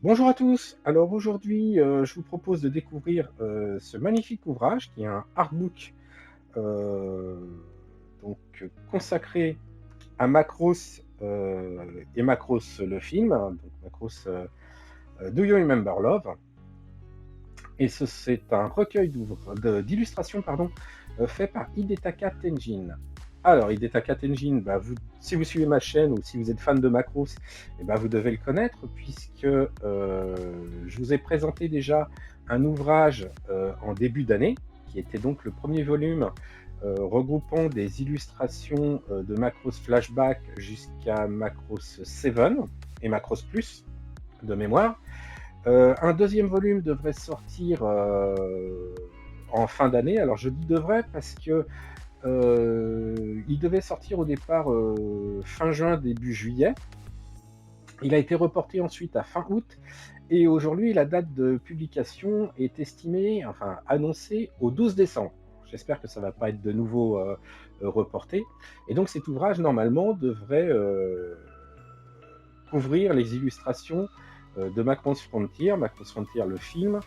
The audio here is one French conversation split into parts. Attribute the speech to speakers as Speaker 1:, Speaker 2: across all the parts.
Speaker 1: Bonjour à tous. Alors aujourd'hui, je vous propose de découvrir, ce magnifique ouvrage qui est un artbook, heu, consacré à Macross, et Macross le film, donc Macross, Do You Remember Love? Et c'est un recueil d'illustrations, pardon, fait par Hidetaka Tenjin. Alors Hidetaka Tenjin, bah, si vous suivez ma chaîne ou si vous êtes fan de Macross, eh ben, vous devez le connaître puisque, je vous ai présenté déjà un ouvrage, en début d'année, qui était donc le premier volume, regroupant des illustrations, de Macross Flashback jusqu'à Macross 7 et Macross Plus, de mémoire. Un deuxième volume devrait sortir en fin d'année. Alors je dis devrait parce que il devait sortir au départ fin juin, début juillet. Il a été reporté ensuite à fin août et aujourd'hui la date de publication est estimée, enfin annoncée au 12 décembre. J'espère que ça ne va pas être de nouveau reporté. Et donc cet ouvrage normalement devrait couvrir les illustrations de Macross Frontier le film,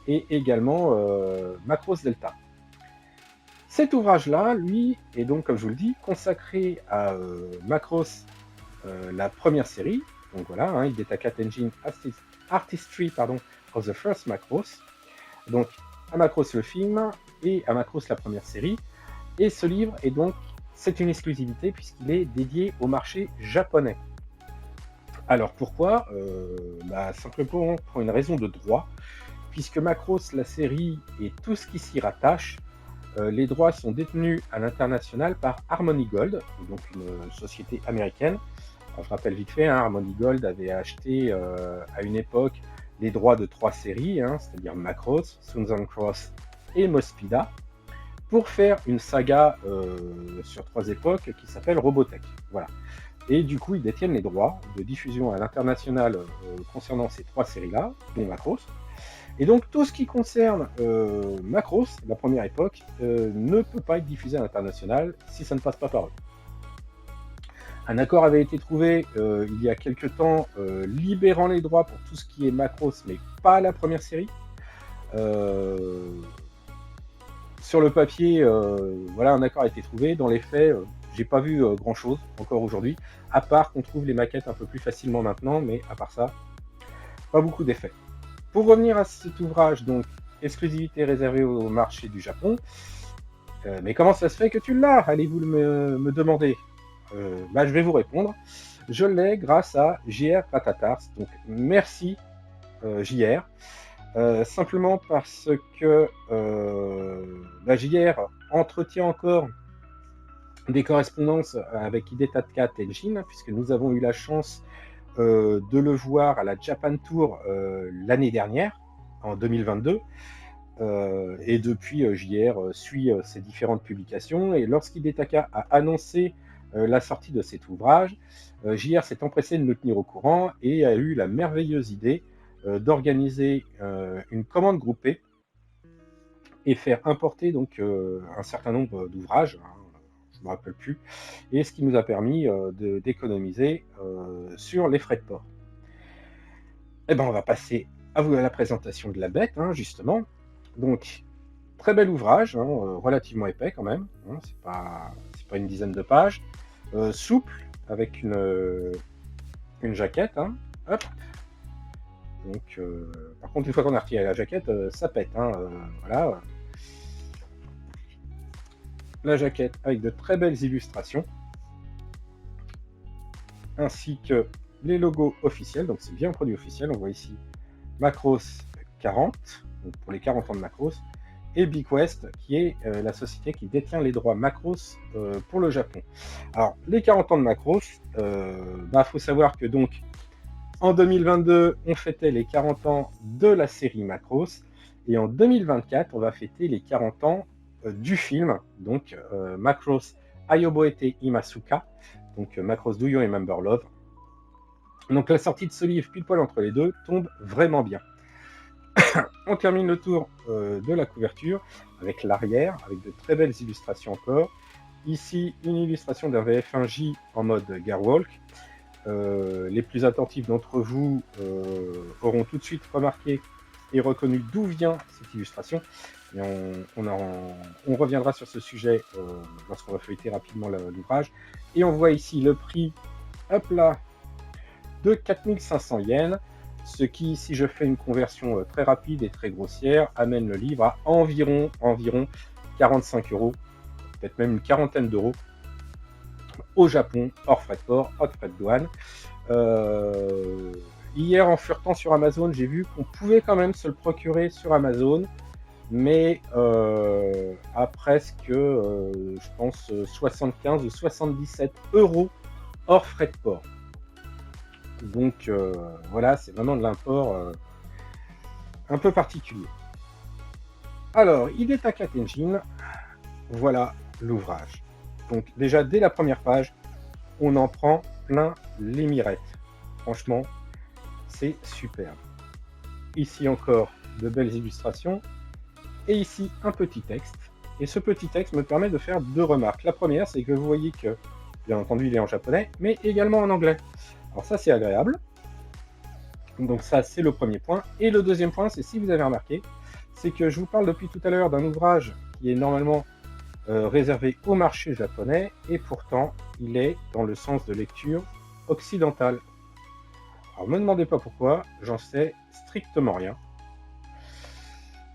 Speaker 1: et également Macross Delta. Cet ouvrage-là, lui, est donc, comme je vous le dis, consacré à Macross, la première série. Donc voilà, hein, Hidetaka Tenjin Artistry of the First Macross. Donc à Macross le film et à Macross la première série. Et ce livre est donc, c'est une exclusivité puisqu'il est dédié au marché japonais. Alors pourquoi simplement pour une raison de droit, puisque Macross, la série et tout ce qui s'y rattache, les droits sont détenus à l'international par Harmony Gold, donc une société américaine. Alors, je rappelle vite fait, hein, Harmony Gold avait acheté à une époque les droits de 3 séries, hein, c'est-à-dire Macross, Sunzen Cross et Mospida, pour faire une saga sur 3 époques qui s'appelle Robotech. Voilà. Et du coup, ils détiennent les droits de diffusion à l'international concernant ces 3 séries-là, dont Macross. Et donc tout ce qui concerne Macross, la première époque, ne peut pas être diffusé à l'international si ça ne passe pas par eux. Un accord avait été trouvé il y a quelques temps, libérant les droits pour tout ce qui est Macross, mais pas la première série. Euh, Sur le papier, voilà, un accord a été trouvé. Dans les faits, j'ai pas vu grand chose encore aujourd'hui, à part qu'on trouve les maquettes un peu plus facilement maintenant, mais à part ça, pas beaucoup d'effets. Pour revenir à cet ouvrage, donc, exclusivité réservée au marché du Japon, mais comment ça se fait que tu l'as? Allez-vous me demander? Je vais vous répondre. Je l'ai grâce à JR Patatars, donc merci JR. Simplement parce que JR entretient encore des correspondances avec Hidetaka Tenjin, puisque nous avons eu la chance de le voir à la Japan Tour l'année dernière, en 2022. Et depuis, JR suit ses différentes publications. Et lorsqu'Hidetaka a annoncé la sortie de cet ouvrage, JR s'est empressé de nous tenir au courant et a eu la merveilleuse idée d'organiser une commande groupée et faire importer donc un certain nombre d'ouvrages, hein, je ne me rappelle plus, et ce qui nous a permis d'économiser sur les frais de port. Eh ben, on va passer à la présentation de la bête, hein, justement. Donc, très bel ouvrage, hein, relativement épais quand même, hein, c'est pas une dizaine de pages, souple, avec une jaquette, hein, hop. Donc, par contre, une fois qu'on a retiré la jaquette, ça pète, hein, voilà. La jaquette avec de très belles illustrations, ainsi que les logos officiels, donc c'est bien un produit officiel, on voit ici Macross 40, donc pour les 40 ans de Macross, et BigQuest, qui est la société qui détient les droits Macross pour le Japon. Alors, les 40 ans de Macross, faut savoir que donc, en 2022, on fêtait les 40 ans de la série Macross, et en 2024, on va fêter les 40 ans du film, donc Macross Ayoboete Imasuka, donc Macross Do You Remember Love. Donc la sortie de ce livre, pile poil entre les deux, tombe vraiment bien. On termine le tour de la couverture avec l'arrière, avec de très belles illustrations encore. Ici, une illustration d'un VF1J en mode Garwalk. les plus attentifs d'entre vous auront tout de suite remarqué et reconnu d'où vient cette illustration. Et on reviendra sur ce sujet lorsqu'on va feuilleter rapidement l'ouvrage. Et on voit ici le prix, hop là, de 4500 yens, ce qui, si je fais une conversion très rapide et très grossière, amène le livre à environ 45 €, peut-être même une quarantaine d'euros, au Japon, hors frais de port, hors frais de douane. Hier, en furetant sur Amazon, j'ai vu qu'on pouvait quand même se le procurer sur Amazon, mais à presque, je pense, 75 ou 77 € hors frais de port. Donc voilà, c'est vraiment de l'import un peu particulier. Alors, Hidetaka Tenjin, voilà l'ouvrage. Donc déjà, dès la première page, on en prend plein les mirettes. Franchement, c'est superbe. Ici encore, de belles illustrations. Et ici, un petit texte. Et ce petit texte me permet de faire deux remarques. La première, c'est que vous voyez que, bien entendu, il est en japonais, mais également en anglais. Alors ça, c'est agréable. Donc ça, c'est le premier point. Et le deuxième point, c'est, si vous avez remarqué, c'est que je vous parle depuis tout à l'heure d'un ouvrage qui est normalement réservé au marché japonais, et pourtant, il est dans le sens de lecture occidental. Alors, ne me demandez pas pourquoi, j'en sais strictement rien.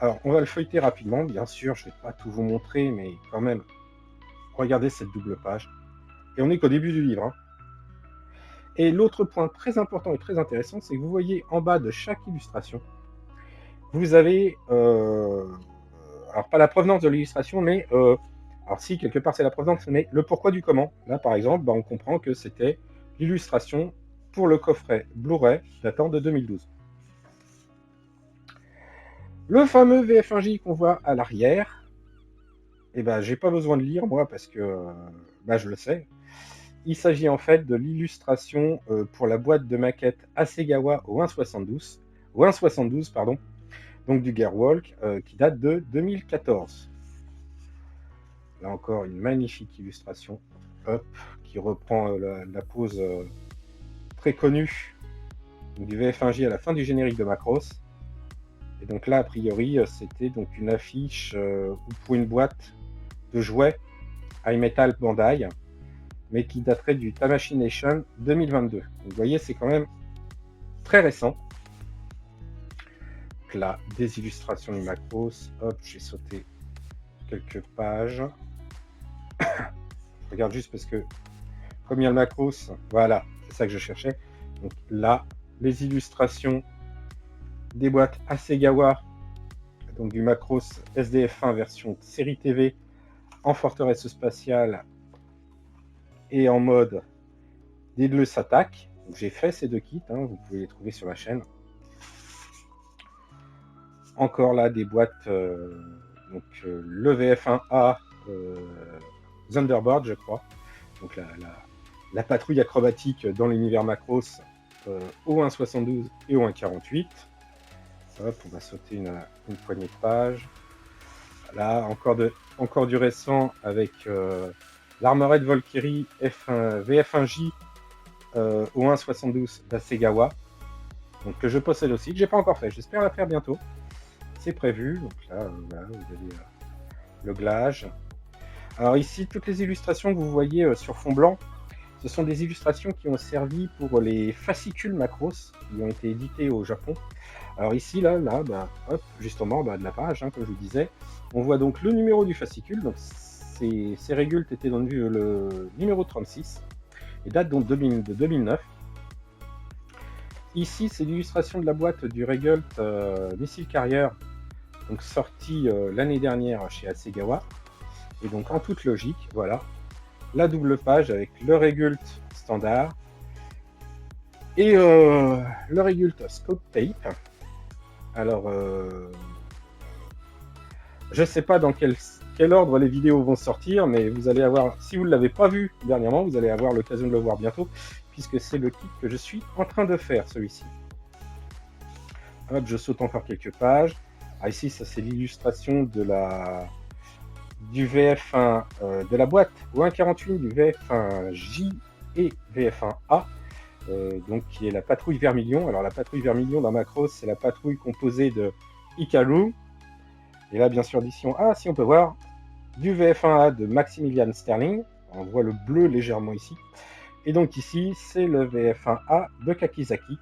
Speaker 1: Alors, on va le feuilleter rapidement, bien sûr, je ne vais pas tout vous montrer, mais quand même, regardez cette double page. Et on n'est qu'au début du livre. Hein. Et l'autre point très important et très intéressant, c'est que vous voyez en bas de chaque illustration, vous avez, alors pas la provenance de l'illustration, mais, alors si, quelque part c'est la provenance, mais le pourquoi du comment. Là, par exemple, on comprend que c'était l'illustration pour le coffret Blu-ray datant de 2012. Le fameux VF1J qu'on voit à l'arrière, eh ben, j'ai pas besoin de lire, moi, parce que je le sais. Il s'agit en fait de l'illustration pour la boîte de maquette Hasegawa au 1.72, pardon, donc du Gearwalk, qui date de 2014. Là encore, une magnifique illustration, hop, qui reprend la pose très connue du VF1J à la fin du générique de Macross. Et donc là, a priori, c'était donc une affiche pour une boîte de jouets High Metal Bandai, mais qui daterait du Tamashii Nation 2022. Donc, vous voyez, c'est quand même très récent. Donc là, des illustrations du Macross. Hop, j'ai sauté quelques pages. Je regarde juste parce que, comme il y a le Macross, voilà, c'est ça que je cherchais. Donc là, les illustrations des boîtes Hasegawa, donc du Macross SDF1 version série TV en forteresse spatiale et en mode Daedalus Attack. J'ai fait ces deux kits, hein, vous pouvez les trouver sur la chaîne. Encore là des boîtes, donc le VF1A Thunderbird, je crois. Donc la patrouille acrobatique dans l'univers Macross au 1.72 et au 1.48. Hop, on va sauter une poignée de pages. Là, encore du récent avec l'Armored Valkyrie VF1J au 1.72 d'Hasegawa, donc que je possède aussi, que j'ai pas encore fait. J'espère la faire bientôt. C'est prévu. Donc là, voilà, vous avez le glage. Alors ici, toutes les illustrations que vous voyez sur fond blanc, ce sont des illustrations qui ont servi pour les fascicules Macross qui ont été édités au Japon. Alors ici, là, hop, juste en bas de la page, hein, comme je vous disais, on voit donc le numéro du fascicule. Donc ces régultes étaient dans le numéro 36 et date donc de 2009. Ici, c'est l'illustration de la boîte du Regult Missile Carrier, donc sorti l'année dernière chez Hasegawa. Et donc en toute logique, voilà, la double page avec le Regult standard et le Regult Scope Tape. Alors, je ne sais pas dans quel ordre les vidéos vont sortir, mais vous allez avoir, si vous ne l'avez pas vu dernièrement, vous allez avoir l'occasion de le voir bientôt, puisque c'est le kit que je suis en train de faire, celui-ci. Hop, je saute encore quelques pages. Ah, ici, ça c'est l'illustration du VF1, de la boîte au 1.48 du VF1J et VF1A. donc qui est la patrouille Vermilion. Alors la patrouille Vermilion dans Macross, c'est la patrouille composée de Hikaru, et là bien sûr édition A, si on peut voir, du VF1A de Maximilian Sterling, on voit le bleu légèrement ici, et donc ici c'est le VF1A de Kakizaki,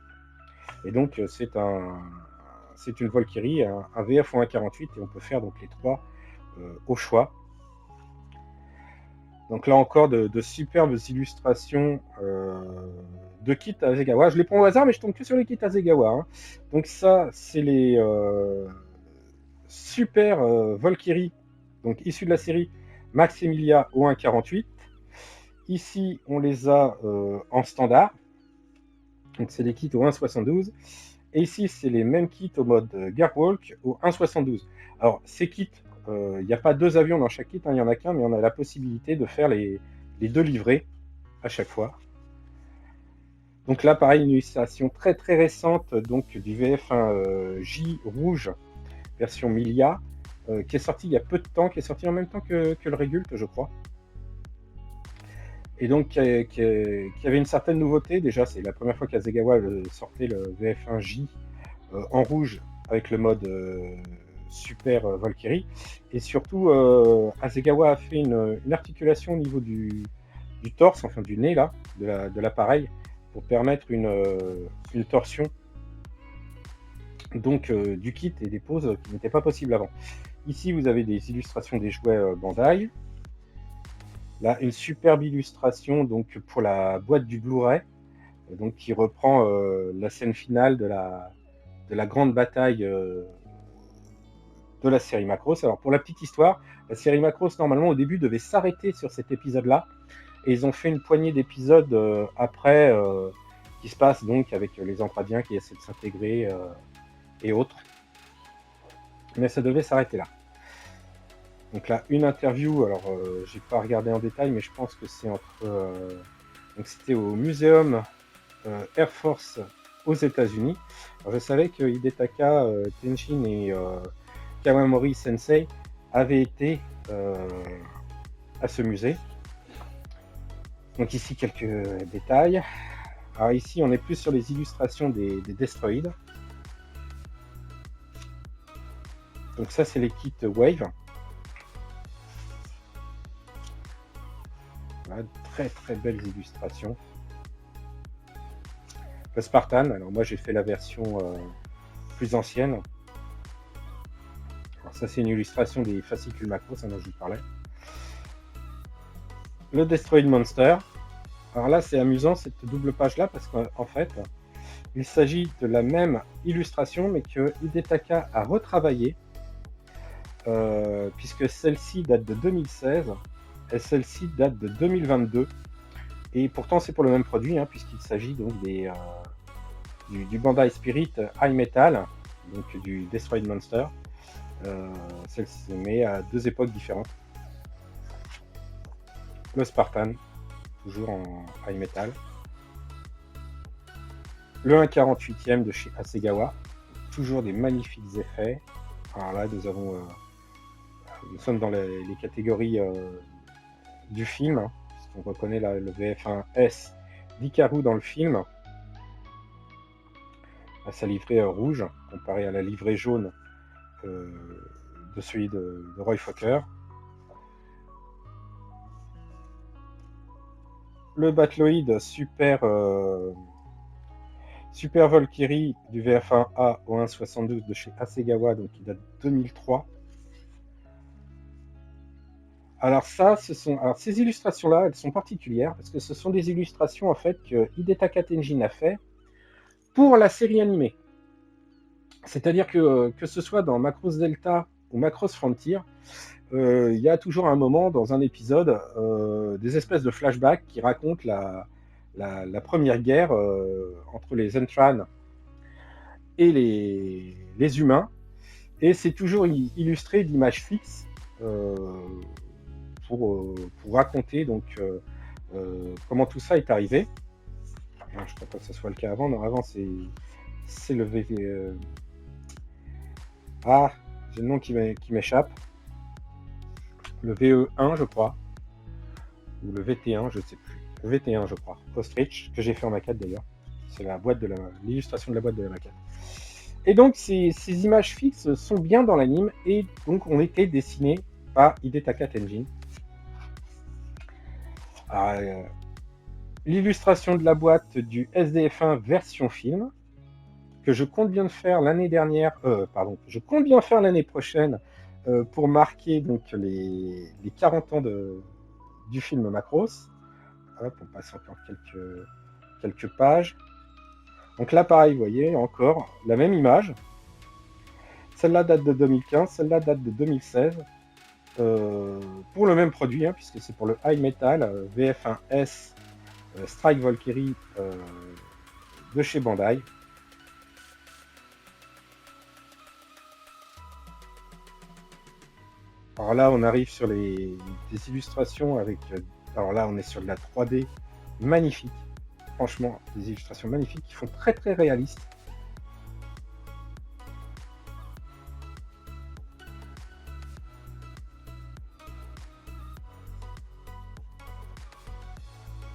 Speaker 1: et donc c'est une Valkyrie, un VF ou un 48, et on peut faire donc les trois au choix. Donc là encore de superbes illustrations de kits Hasegawa. Je les prends au hasard, mais je tombe que sur les kits Hasegawa. Hein. Donc ça, c'est les super Valkyrie, donc issus de la série Maximilia au 1.48. Ici, on les a en standard. Donc c'est les kits au 1.72. Et ici, c'est les mêmes kits au mode Gearwalk au 1.72. Alors, ces kits, il n'y a pas deux avions dans chaque kit, il n'y en a qu'un, mais on a la possibilité de faire les deux livrets à chaque fois. Donc là, pareil, une illustration très très récente donc, du VF1J rouge, version Milia, qui est sorti il y a peu de temps, qui est sorti en même temps que le Regult, je crois. Et donc qui avait une certaine nouveauté. Déjà, c'est la première fois qu'Hasegawa sortait le VF1J en rouge avec le mode Super Valkyrie. Et surtout, Hasegawa a fait une articulation au niveau du torse, enfin du nez là, de l'appareil, pour permettre une torsion donc du kit et des poses qui n'étaient pas possibles avant. Ici, vous avez des illustrations des jouets Bandai. Là, une superbe illustration donc pour la boîte du Blu-ray, donc qui reprend la scène finale de la grande bataille de la série Macross. Alors pour la petite histoire, la série Macross normalement au début devait s'arrêter sur cet épisode-là, et ils ont fait une poignée d'épisodes après qui se passe donc avec les Andradiens qui essaient de s'intégrer et autres. Mais ça devait s'arrêter là. Donc là, une interview, alors j'ai pas regardé en détail, mais je pense que c'est entre... donc c'était au Muséum Air Force aux États-Unis. Alors je savais que Hidetaka Tenchin et Kawamori Sensei avaient été à ce musée. Donc ici, quelques détails. Alors ici, on est plus sur les illustrations des Destroids. Donc ça, c'est les kits Wave. Voilà, très très belles illustrations. Le Spartan, alors moi j'ai fait la version plus ancienne. Alors ça c'est une illustration des fascicules Macross dont je vous parlais. Le Destroyed Monster. Alors là c'est amusant cette double page là parce qu'en fait il s'agit de la même illustration mais que Hidetaka a retravaillé puisque celle-ci date de 2016 et celle-ci date de 2022. Et pourtant c'est pour le même produit, hein, puisqu'il s'agit donc du Bandai Spirit High Metal, donc du Destroyed Monster, mais à deux époques différentes. Le Spartan, toujours en High Metal. Le 1/48e de chez Hasegawa, toujours des magnifiques effets. Alors là, nous sommes dans les catégories du film, hein, puisqu'on reconnaît le VF1S d'Hikaru dans le film, à sa livrée rouge, comparée à la livrée jaune de celui de Roy Fokker. Le Battloid Super Valkyrie du VF1A au 1.72 de chez Hasegawa, donc il date de 2003. Alors ces illustrations-là, elles sont particulières parce que ce sont des illustrations en fait que Hidetaka Tenchin a fait pour la série animée. C'est-à-dire que ce soit dans Macross Delta ou Macross Frontier, il y a toujours un moment dans un épisode des espèces de flashbacks qui racontent la première guerre entre les Zentran et les humains, et c'est toujours illustré d'images fixes pour raconter donc comment tout ça est arrivé. Alors, je ne crois pas que ce soit le cas avant. Non, avant c'est le VV. Ah, j'ai le nom qui m'échappe. Le VE1, je crois, ou le VT1, je ne sais plus. Le VT1, je crois. Ostrich, que j'ai fait en maquette d'ailleurs. C'est l'illustration de la boîte de la maquette. Et donc ces images fixes sont bien dans l'anime et donc ont été dessinées par Hidetaka Tenjin. L'illustration de la boîte du SDF1 version film, que je compte bien faire l'année prochaine pour marquer donc les 40 ans du film Macross. Hop, on passe encore quelques pages. Donc là, pareil, vous voyez, encore la même image. Celle-là date de 2015, celle-là date de 2016. Pour le même produit, puisque c'est pour le High Metal VF1S Strike Valkyrie de chez Bandai. Alors là, on arrive sur des illustrations avec... alors là, on est sur de la 3D magnifique. Franchement, des illustrations magnifiques qui font très très réalistes.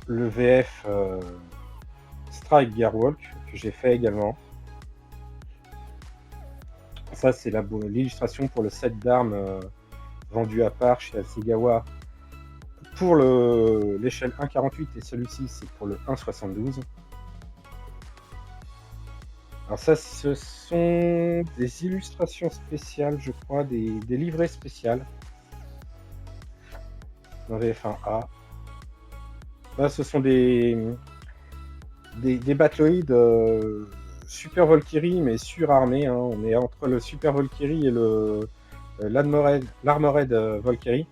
Speaker 1: Le VF Strike Gearwalk que j'ai fait également. Ça, c'est l'illustration pour le set d'armes vendu à part chez Asegawa pour l'échelle 1.48 et celui-ci c'est pour le 1.72. Alors ça, ce sont des illustrations spéciales, je crois, des livrets spéciales dans VF1A. Là, ce sont des Battloïdes Super Valkyrie, mais surarmés. On est entre le Super Valkyrie et l'Armored Valkyrie.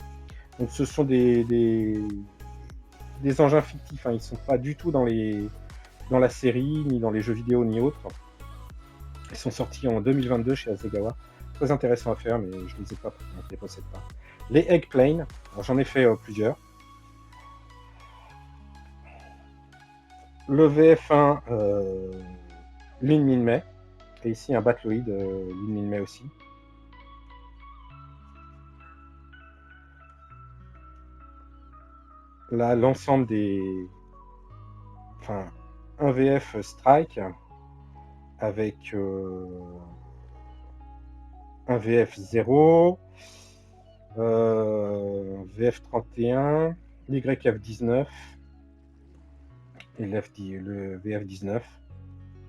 Speaker 1: Donc ce sont des engins fictifs. Ils ne sont pas du tout dans la série, ni dans les jeux vidéo, ni autres. Ils sont sortis en 2022 chez Asegawa. Très intéressant à faire, mais je ne les ai pas, je ne les possède pas. Les Eggplane, j'en ai fait plusieurs. Le VF1 Lin Minmay, et ici un Battloïd Lin Minmay aussi. Là, l'ensemble un VF Strike avec un VF 0, VF 31, YF 19 et le VF 19,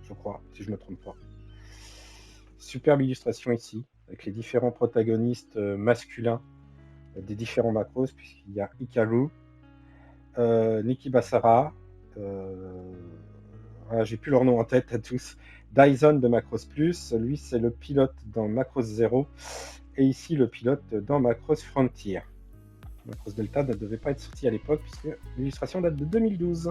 Speaker 1: je crois, si je ne me trompe pas. Superbe illustration ici, avec les différents protagonistes masculins des différents Macross, puisqu'il y a Hikaru, Nikki Basara, j'ai plus leur nom en tête à tous, Dyson de Macross Plus, lui c'est le pilote dans Macross 0, et ici le pilote dans Macross Frontier. Macross Delta ne devait pas être sorti à l'époque, puisque l'illustration date de 2012.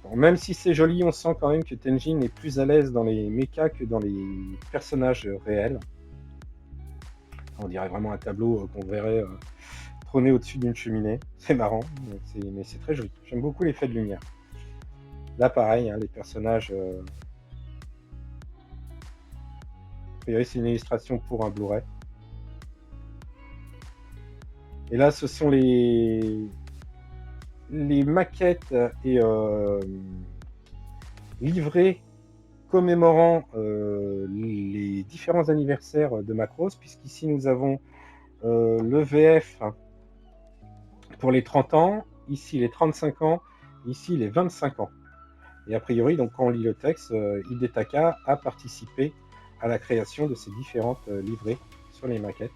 Speaker 1: Bon, même si c'est joli, on sent quand même que Tenjin est plus à l'aise dans les mechas que dans les personnages réels. On dirait vraiment un tableau qu'on verrait trôner au-dessus d'une cheminée. C'est marrant, mais c'est très joli. J'aime beaucoup l'effet de lumière. Là, pareil, les personnages... A priori, c'est une illustration pour un Blu-ray. Et là, ce sont les maquettes et livrets commémorant les différents anniversaires de Macross, puisqu'ici nous avons le VF pour les 30 ans, ici les 35 ans, ici les 25 ans. Et a priori, donc quand on lit le texte, Hidetaka a participé à la création de ces différentes livrets sur les maquettes.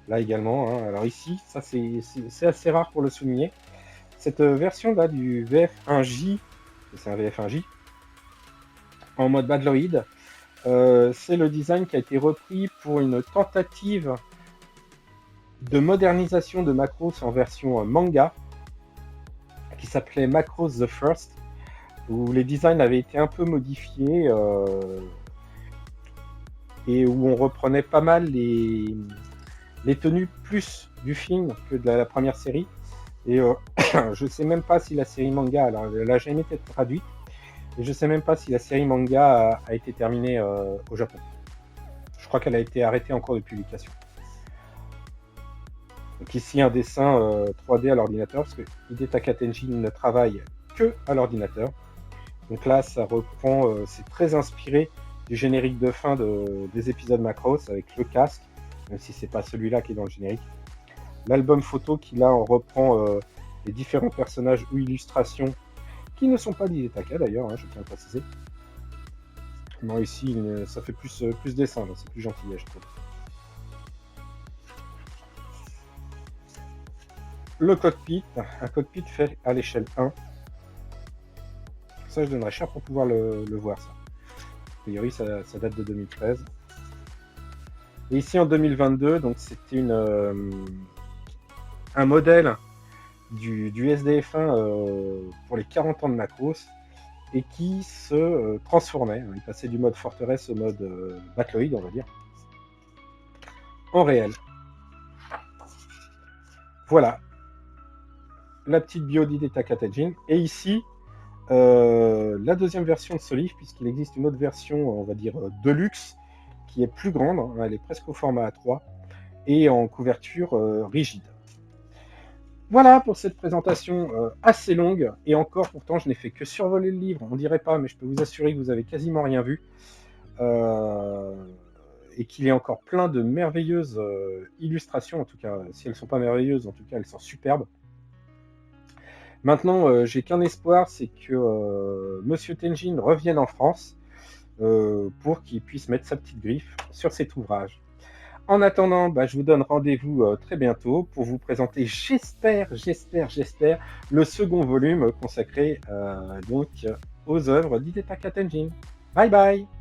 Speaker 1: Là également, alors ici, ça c'est assez rare pour le souligner. Cette version là du VF1J, c'est un VF1J, en mode Battloïd, c'est le design qui a été repris pour une tentative de modernisation de Macross en version manga, qui s'appelait Macross The First, où les designs avaient été un peu modifiés et où on reprenait pas mal les tenues plus du film que de la première série. Et je sais même pas si la série manga, alors elle n'a jamais été traduite, et je sais même pas si la série manga a été terminée au Japon. Je crois qu'elle a été arrêtée en cours de publication. Donc ici un dessin 3D à l'ordinateur, parce que Hidetaka Tenjin ne travaille que à l'ordinateur. Donc là, ça reprend, c'est très inspiré du générique de fin des épisodes Macross avec le casque, même si c'est pas celui-là qui est dans le générique. L'album photo qui là on reprend les différents personnages ou illustrations qui ne sont pas d'Hidetaka d'ailleurs, hein, je tiens à préciser. Non, ici ça fait plus dessin, c'est plus gentil, je trouve. Le cockpit, un cockpit fait à l'échelle 1. Ça, je donnerais cher pour pouvoir le voir, ça. A priori, ça date de 2013. Et ici, en 2022, donc c'était un modèle du SDF1 pour les 40 ans de Macross et qui se transformait. Il passait du mode forteresse au mode battloid, on va dire, en réel. Voilà. La petite bio d'Hidetaka Tenjin. Et ici, la deuxième version de ce livre, puisqu'il existe une autre version, on va dire, deluxe, qui est plus grande, hein, elle est presque au format A3, et en couverture rigide. Voilà pour cette présentation assez longue, et encore, pourtant, je n'ai fait que survoler le livre, on dirait pas, mais je peux vous assurer que vous avez quasiment rien vu, et qu'il y a encore plein de merveilleuses illustrations, en tout cas, si elles ne sont pas merveilleuses, en tout cas, elles sont superbes. Maintenant, j'ai qu'un espoir, c'est que Monsieur Tenjin revienne en France pour qu'il puisse mettre sa petite griffe sur cet ouvrage. En attendant, je vous donne rendez-vous très bientôt pour vous présenter, j'espère, le second volume consacré donc aux œuvres d'Hidetaka Tenjin. Bye bye!